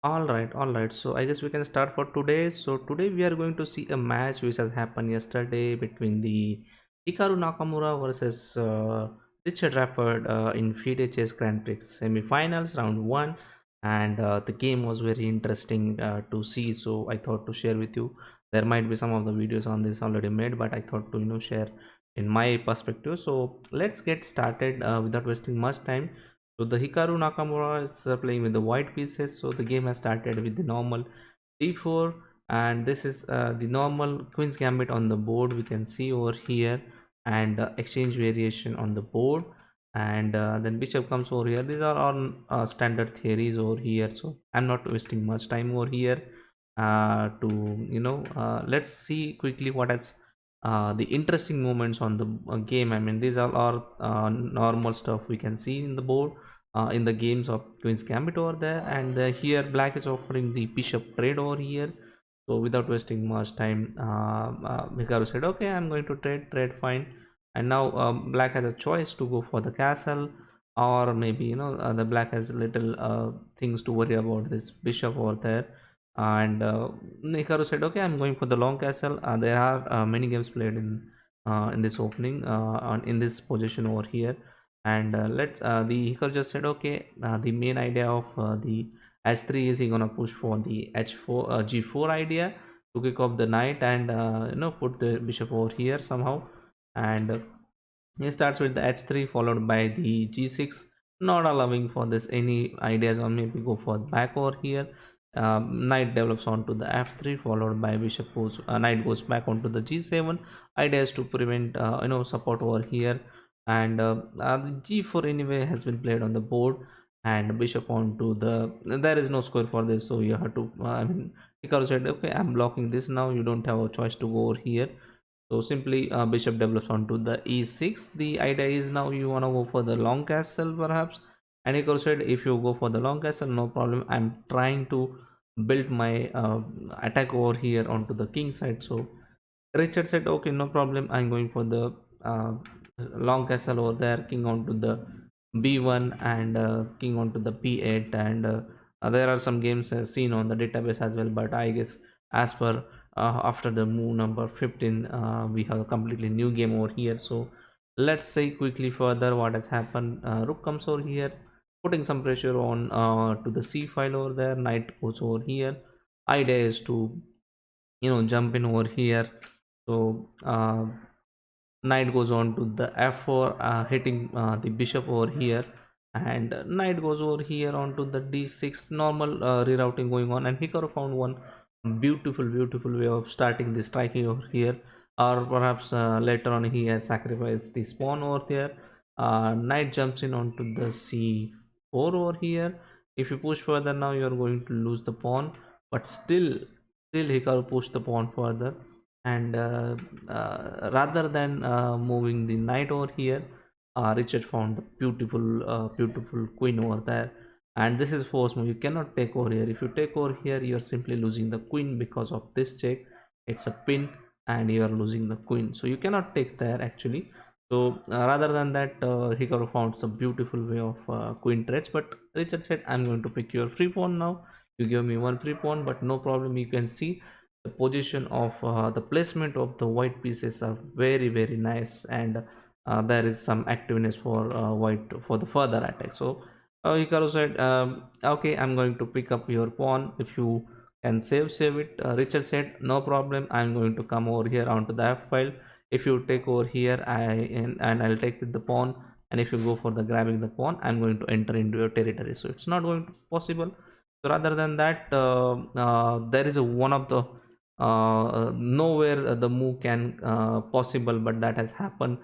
All right. So I guess we can start for today. So today we are going to see a match which has happened yesterday between the Hikaru Nakamura versus Richard Rapport in FIDE Chess Grand Prix semi-finals round one, and the game was very interesting to see. So I thought to share with you. There might be some of the videos on this already made, but I thought to share in my perspective. So let's get started without wasting much time. So the Hikaru Nakamura is playing with the white pieces. So the game has started with the normal d4, and this is the normal queen's gambit on the board. We can see over here, and exchange variation on the board, and then bishop comes over here. These are all standard theories over here. So I'm not wasting much time over here to let's see quickly what has the interesting moments on the game. I mean, these are all normal stuff we can see in the board in the games of Queen's Gambit over there, and here black is offering the bishop trade over here. So without wasting much time, Hikaru said, "Okay, I'm going to trade fine." And now black has a choice to go for the castle, or maybe the black has little things to worry about this bishop over there. And Hikaru said, "Okay, I'm going for the long castle." There are many games played in this opening in this position over here, and let's the Hikaru just said, okay, the main idea of the h3 is he gonna push for the h4 g4 idea to kick off the knight, and put the bishop over here somehow, and he starts with the h3 followed by the g6, not allowing for this any ideas, or maybe go for back over here. Knight develops onto the f3 followed by bishop goes knight goes back onto the g7. Ideas to prevent support over here, and the g4 anyway has been played on the board, and bishop onto the, there is no square for this, so you have to I mean, Hikaru said, okay, I'm blocking this now, you don't have a choice to go over here. So simply bishop develops onto the e6. The idea is now you want to go for the long castle perhaps, and Hikaru said, if you go for the long castle, no problem, I'm trying to build my attack over here onto the king side. So Richard said, okay, no problem, I'm going for the uh, long castle over there, king onto the b1, and king onto the b8, and there are some games seen on the database as well, but I guess as per after the move number 15, we have a completely new game over here. So let's say quickly further what has happened. Rook comes over here, putting some pressure on to the c file over there. Knight goes over here. Idea is to jump in over here. So knight goes on to the f4, hitting the bishop over here, and knight goes over here onto the d6. Normal rerouting going on, and Hikaru found one beautiful way of starting the striking over here, or perhaps later on he has sacrificed the pawn over there. Knight jumps in onto the c4 over here. If you push further now, you are going to lose the pawn, but still Hikaru pushed the pawn further, and rather than moving the knight over here, Richard found the beautiful queen over there, and this is force move. You cannot take over here. If you take over here, you are simply losing the queen because of this check. It's a pin, and you are losing the queen, so you cannot take there actually. So rather than that, Hikaru found some beautiful way of queen trades, but Richard said, I'm going to pick your free pawn now. You give me one free pawn, but no problem. You can see the position of the placement of the white pieces are very nice, and there is some activeness for white for the further attack. So Hikaru said, okay, I'm going to pick up your pawn. If you can save it. Richard said, no problem, I'm going to come over here onto the f file. If you take over here, and I'll take with the pawn, and if you go for the grabbing the pawn, I'm going to enter into your territory, so it's not going to possible. So rather than that, there is a one of the nowhere the move can possible, but that has happened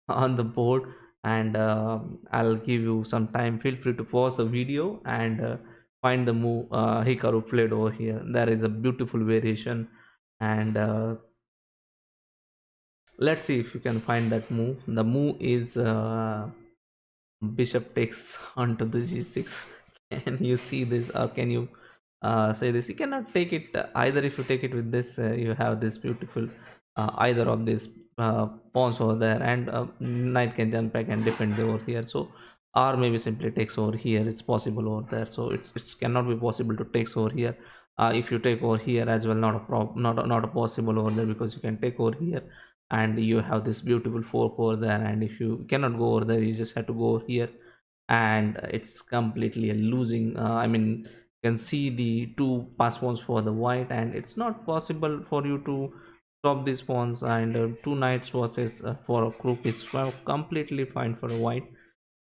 on the board, and I'll give you some time. Feel free to pause the video and find the move Hikaru played over here. There is a beautiful variation, and let's see if you can find that move. The move is bishop takes onto the g6. Can you see this, or can you say this? You cannot take it either. If you take it with this, you have this beautiful either of these pawns over there, and knight can jump back and defend over here. So or maybe simply takes over here. It's possible over there, so it's cannot be possible to takes over here. If you take over here as well, not a not a possible over there, because you can take over here and you have this beautiful fork over there, and if you cannot go over there, you just have to go over here, and it's completely a losing. I mean, you can see the two pass pawns for the white, and it's not possible for you to stop these pawns, and two knights versus for a crook is completely fine for a white.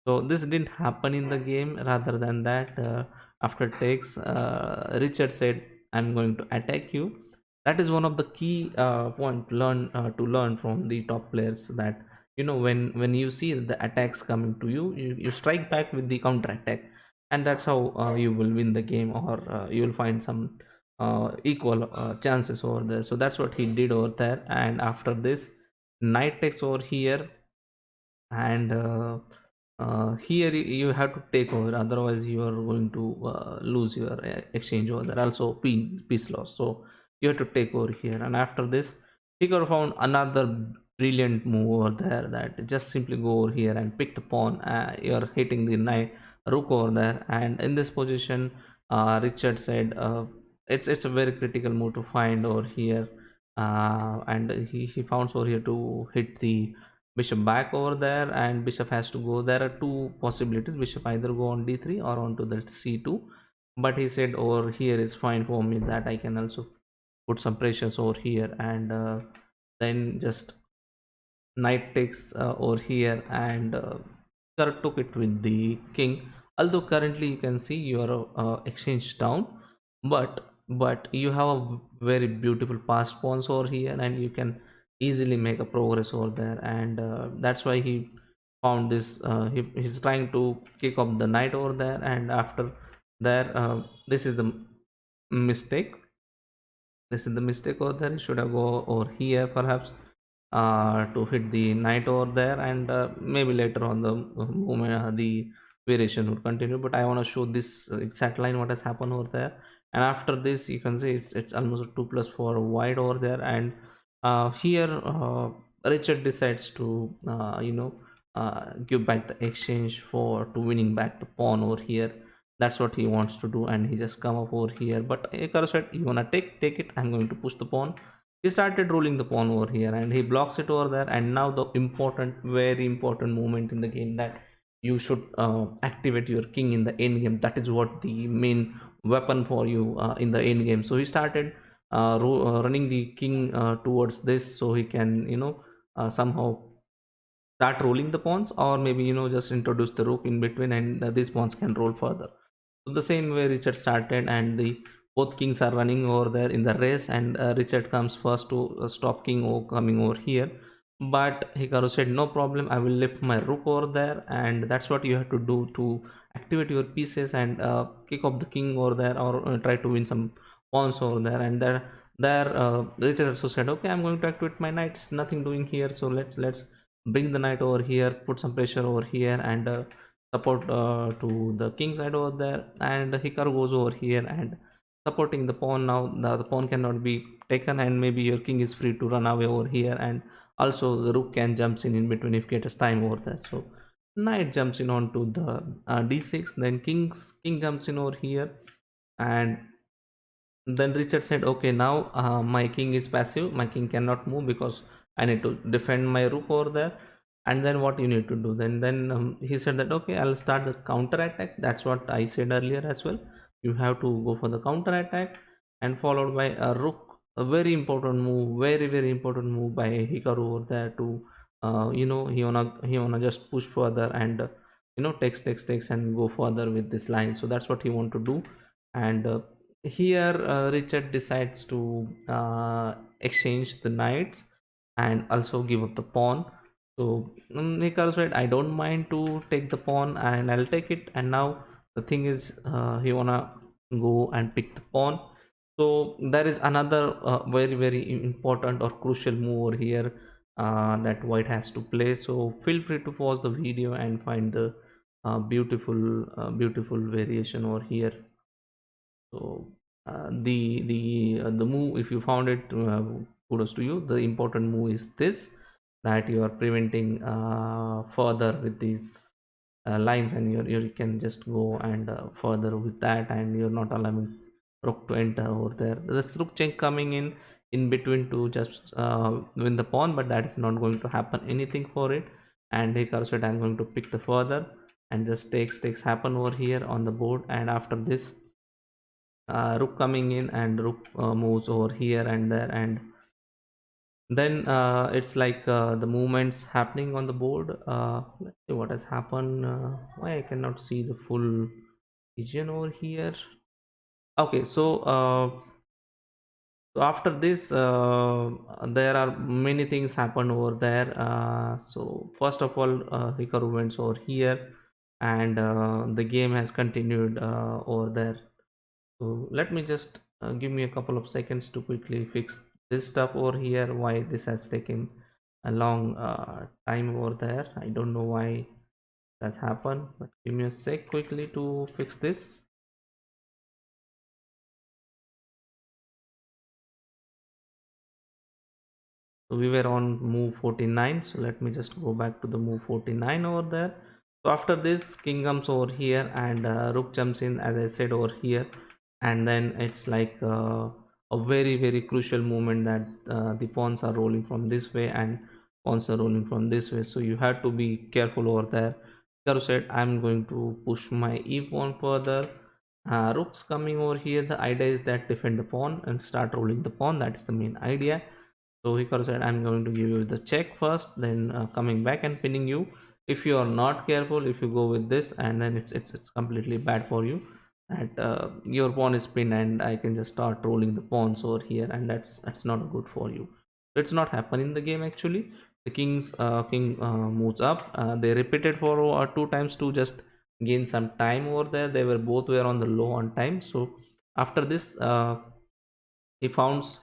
So this didn't happen in the game. Rather than that, after takes, Richard said, I'm going to attack you. That is one of the key point to learn from the top players, that when you see the attacks coming to you, you strike back with the counter attack, and that's how you will win the game, or you will find some equal chances over there. So that's what he did over there, and after this, knight takes over here, and here you have to take over, otherwise you are going to lose your exchange over there, also piece loss. So you have to take over here, and after this, Hikaru found another brilliant move over there, that just simply go over here and pick the pawn. You're hitting the knight rook over there, and in this position, Richard said, it's a very critical move to find over here, and he found over here to hit the bishop back over there, and bishop has to go. There are two possibilities: bishop either go on d3 or onto the c2, but he said over here is fine for me, that I can also put some pressures over here, and then just knight takes over here, and took it with the king. Although currently you can see your exchange down, but you have a very beautiful pass pawns over here, and you can easily make a progress over there, and that's why he found this. He's trying to kick off the knight over there, and after there, this is the mistake. This is the mistake over there. He should have go over here perhaps, to hit the knight over there, and maybe later on the movement, the variation would continue. But I want to show this exact line what has happened over there, and after this you can see it's almost a 2 plus 4 wide over there, and here Richard decides to give back the exchange for to winning back the pawn over here. That's what he wants to do, and he just come up over here, but Hikaru said, you wanna take it, I'm going to push the pawn. He started rolling the pawn over here, and he blocks it over there, and now the very important moment in the game, that you should activate your king in the end game. That is what the main weapon for you in the end game. So he started running the king towards this, so he can somehow start rolling the pawns, or maybe just introduce the rook in between, and these pawns can roll further. So the same way Richard started, and the both kings are running over there in the race, and Richard comes first to stop king coming over here, but Hikaru said, no problem, I will lift my rook over there, and that's what you have to do to activate your pieces, and kick off the king over there, or try to win some pawns over there. And there Richard also said, okay, I'm going to activate my knight, it's nothing doing here, so let's bring the knight over here, put some pressure over here, and support to the king side over there. And Hikaru goes over here and supporting the pawn. Now the pawn cannot be taken, and maybe your king is free to run away over here, and also the rook can jumps in between if it has time over there. So knight jumps in onto the d6, then king jumps in over here, and then Richard said, okay, now my king is passive, my king cannot move because I need to defend my rook over there. And then what you need to do, then he said that, okay, I'll start the counter attack. That's what I said earlier as well. You have to go for the counter attack, and followed by a rook, a very important move, very important move by Hikaru over there to he wanna just push further, and takes and go further with this line. So that's what he want to do. And here Richard decides to exchange the knights and also give up the pawn. So Hikaru said, I don't mind to take the pawn, and I'll take it. And now the thing is, he wanna go and pick the pawn. So there is another very important or crucial move over here that white has to play. So feel free to pause the video and find the beautiful variation over here. So the move, if you found it, kudos to you. The important move is this, that you are preventing further with these lines, and you can just go and further with that, and you're not allowing rook to enter over there. There's rook check coming in between to just win the pawn, but that is not going to happen anything for it. And Hikaru said, I'm going to pick the further, and just takes happen over here on the board. And after this, rook coming in, and rook moves over here and there, and then it's like the movements happening on the board. Let's see what has happened. Why I cannot see the full region over here. Okay, so after this, there are many things happen over there. So first of all, Hikaru went over here, and the game has continued over there. So let me just give me a couple of seconds to quickly fix this stuff over here. Why this has taken a long time over there, I don't know why that's happened, but give me a sec quickly to fix this. So we were on move 49, so let me just go back to the move 49 over there. So after this, king comes over here, and rook jumps in, as I said over here. And then it's like a very crucial movement that the pawns are rolling from this way and pawns are rolling from this way, so you have to be careful over there. Hikaru said, I'm going to push my e pawn further. Rook's coming over here. The idea is that defend the pawn and start rolling the pawn. That is the main idea. So Hikaru said, I'm going to give you the check first, then coming back and pinning you. If you are not careful, if you go with this, and then it's completely bad for you. And your pawn is pinned, and I can just start rolling the pawns over here, and that's not good for you. So it's not happen in the game actually. The king moves up. They repeated for 2 times to just gain some time over there. They were both were on the low on time. So after this, he found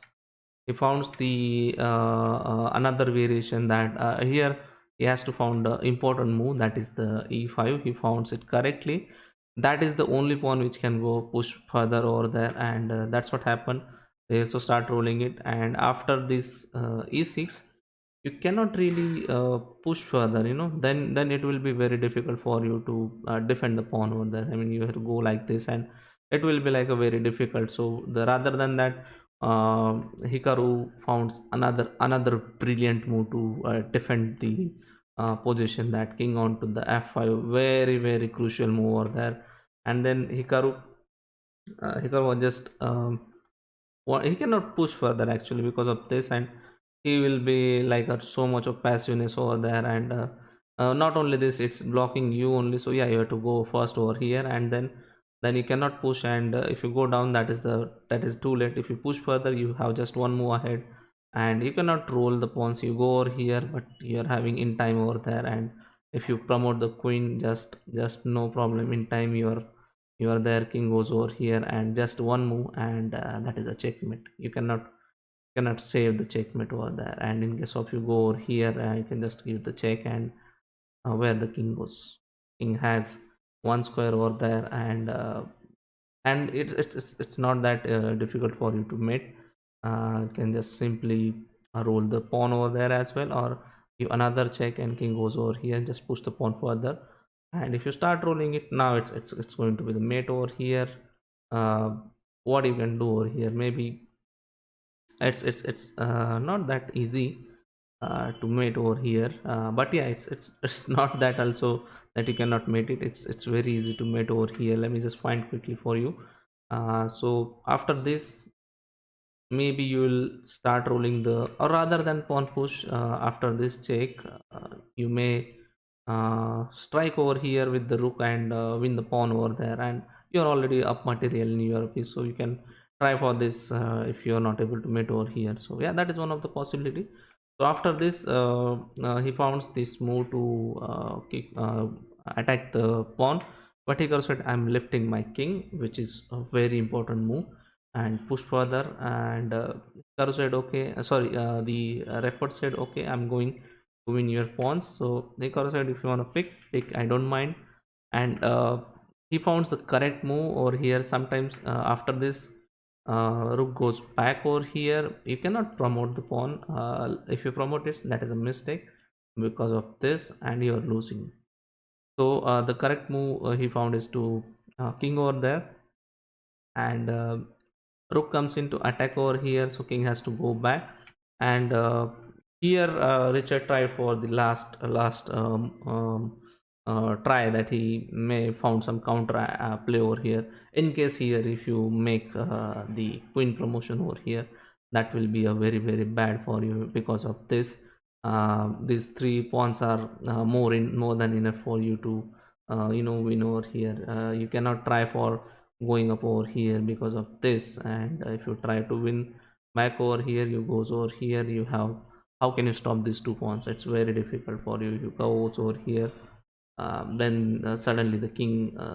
the another variation that here he has to found important move, that is the e5. He founds it correctly. That is the only pawn which can go push further over there, and that's what happened. They also start rolling it, and after this e6, you cannot really push further, then it will be very difficult for you to defend the pawn over there. I mean, you have to go like this, and it will be like a very difficult. So the rather than that, Hikaru found another brilliant move to defend the position, that king onto the f5. Very crucial move over there. And then Hikaru was just he cannot push further actually because of this, and he will be like so much of passiveness over there. And not only this, it's blocking you only. So yeah, you have to go first over here, and then you cannot push. And if you go down, that is too late. If you push further, you have just one move ahead, and you cannot roll the pawns. You go over here, but you're having in time over there. And if you promote the queen, just no problem, in time you are there. King goes over here, and just one move, and that is a checkmate. You cannot save the checkmate over there. And in case of you go over here, you can just give the check, and where the king goes, king has one square over there. And it's not that difficult for you to mate. You can just simply roll the pawn over there as well, or give another check, and king goes over here and just push the pawn further. And if you start rolling it now, it's going to be the mate over here. uh, what you can do over here, maybe it's not that easy to mate over here, but yeah, it's not that also that you cannot mate it. It's very easy to mate over here. Let me just find quickly for you. So after this, maybe you will start rolling the, or rather than pawn push, after this check, you may strike over here with the rook, and win the pawn over there, and you're already up material in your piece. So you can try for this if you're not able to mate over here. So yeah, that is one of the possibility. So after this, he found this move to attack the pawn, but he said, I'm lifting my king, which is a very important move, and push further. And Hikaru said, okay, sorry, the Rapport said, okay, I'm going to win your pawns. So Hikaru said, if you want to pick, I don't mind. And he found the correct move over here. Sometimes after this, rook goes back over here. You cannot promote the pawn. If you promote it, that is a mistake because of this, and you are losing. So the correct move he found is to king over there, and rook comes into attack over here, so king has to go back. And here Richard tried for the last try that he may found some counter play over here. In case here if you make the queen promotion over here, that will be a very bad for you. Because of this, these three pawns are more than enough for you to win over here. You cannot try for going up over here because of this. And if you try to win back over here, you goes over here, you have, how can you stop these two pawns? It's very difficult for you. You go over here, then suddenly the king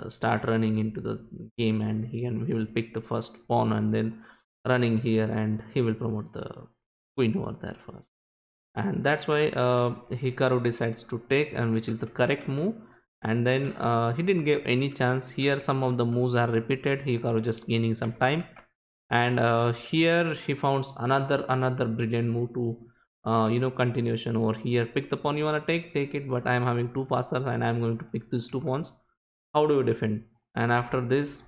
start running into the game, and he will pick the first pawn and then running here, and he will promote the queen over there first. And that's why Hikaru decides to take, and which is the correct move. And then he didn't give any chance here. Some of the moves are repeated, Hikaru just gaining some time. And here he found another brilliant move to continuation over here. Pick the pawn you want to take it, but I am having two passers and I am going to pick these two pawns. How do you defend? And after this,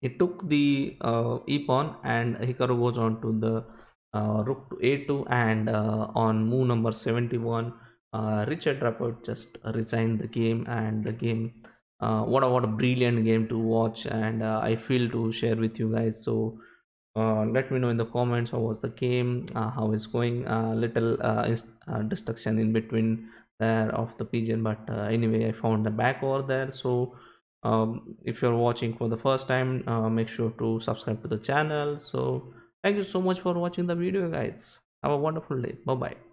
he took the e pawn, and Hikaru goes on to the rook to a2. And on move number 71, Richard Rapport just resigned the game. And the game, what a brilliant game to watch, and I feel to share with you guys. So let me know in the comments how was the game, how is going. Little destruction in between there of the pigeon, but anyway I found the back over there. So if you're watching for the first time, make sure to subscribe to the channel. So thank you so much for watching the video, guys. Have a wonderful day. Bye bye.